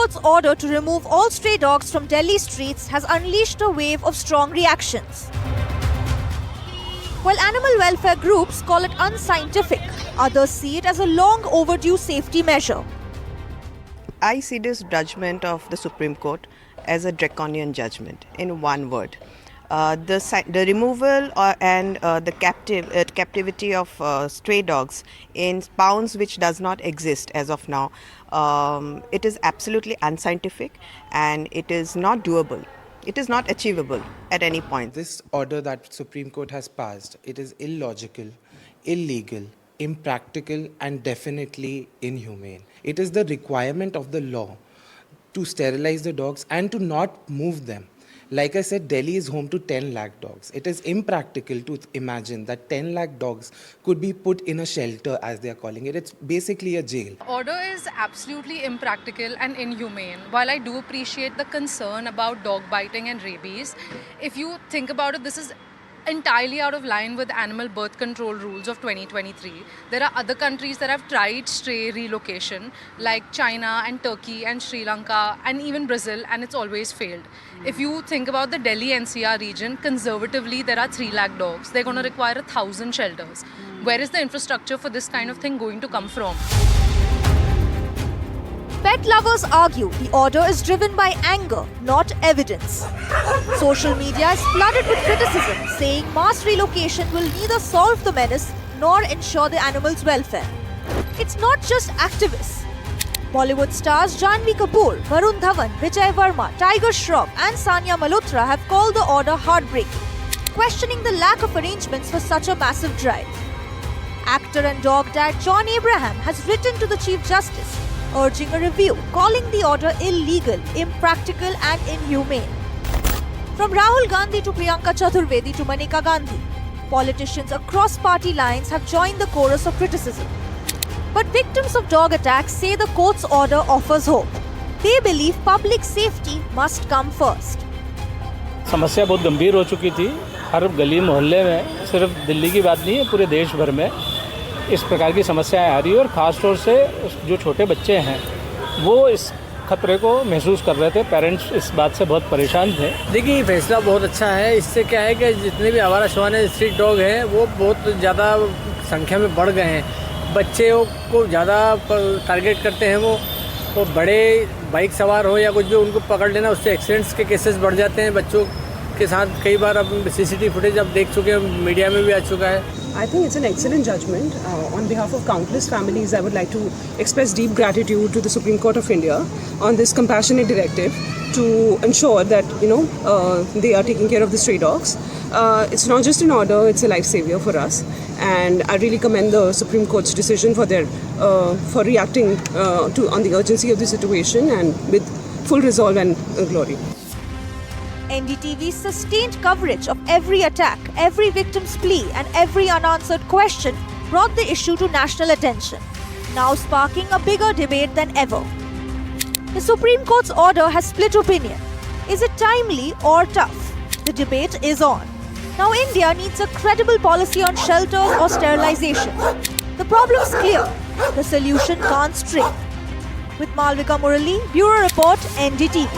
Court's order to remove all stray dogs from Delhi streets has unleashed a wave of strong reactions. While animal welfare groups call it unscientific, others see it as a long overdue safety measure. I see this judgment of the Supreme Court as a draconian judgment, in one word. The removal and the captivity of stray dogs in bounds which does not exist as of now, it is absolutely unscientific and it is not doable. It is not achievable at any point. This order that Supreme Court has passed, it is illogical, illegal, impractical and definitely inhumane. It is the requirement of the law to sterilize the dogs and to not move them. Like I said, Delhi is home to 10 lakh dogs. It is impractical to imagine that 10 lakh dogs could be put in a shelter, as they are calling it. It's basically a jail. Order is absolutely impractical and inhumane. While I do appreciate the concern about dog biting and rabies, if you think about it, this is entirely out of line with animal birth control rules of 2023. There are other countries that have tried stray relocation, like China and Turkey and Sri Lanka and even Brazil, and it's always failed. If you think about the Delhi NCR region, conservatively there are 3 lakh dogs. They're going to require 1,000 shelters. Where is the infrastructure for this kind of thing going to come from? Pet lovers argue the order is driven by anger, not evidence. Social media is flooded with criticism, saying mass relocation will neither solve the menace nor ensure the animals' welfare. It's not just activists. Bollywood stars Janhvi Kapoor, Varun Dhawan, Vijay Verma, Tiger Shroff and Sanya Malhotra have called the order heartbreaking, questioning the lack of arrangements for such a massive drive. Actor and dog dad John Abraham has written to the Chief Justice, urging a review, calling the order illegal, impractical and inhumane. From Rahul Gandhi to Priyanka Chaturvedi to Maneka Gandhi, politicians across party lines have joined the chorus of criticism. But victims of dog attacks say the court's order offers hope. They believe public safety must come first. समस्या बहुत गंभीर हो चुकी थी. हर गली मोहल्ले में, सिर्फ दिल्ली की बात नहीं है, पूरे देश भर में इस प्रकार की समस्याएं आ रही है और ख़ास तौर से जो छोटे बच्चे हैं वो इस खतरे को महसूस कर रहे थे. पेरेंट्स इस बात से बहुत परेशान थे. देखिए ये फैसला बहुत अच्छा है. इससे क्या है कि जितने भी आवारा शवाने स्ट्रीट डॉग हैं वो बहुत ज़्यादा संख्या में बढ़ गए हैं. बच्चों को ज़्यादा टारगेट करते हैं वो बड़े बाइक सवार हो या कुछ भी उनको पकड़ लेना, उससे एक्सीडेंट्स के केसेस बढ़ जाते हैं. बच्चों के साथ कई बार अब CCTV फुटेज अब देख चुके हैं, मीडिया में भी आ चुका है. I think it's an excellent judgment. On behalf of countless families, I would like to express deep gratitude to the Supreme Court of India on this compassionate directive to ensure that they are taking care of the stray dogs. It's not just an order; it's a life savior for us, and I really commend the Supreme Court's decision for reacting on the urgency of the situation and with full resolve and glory. NDTV's sustained coverage of every attack, every victim's plea and every unanswered question brought the issue to national attention, now sparking a bigger debate than ever. The Supreme Court's order has split opinion. Is it timely or tough? The debate is on. Now India needs a credible policy on shelters or sterilization. The problem's clear. The solution can't stray. With Malvika Murali, Bureau Report, NDTV.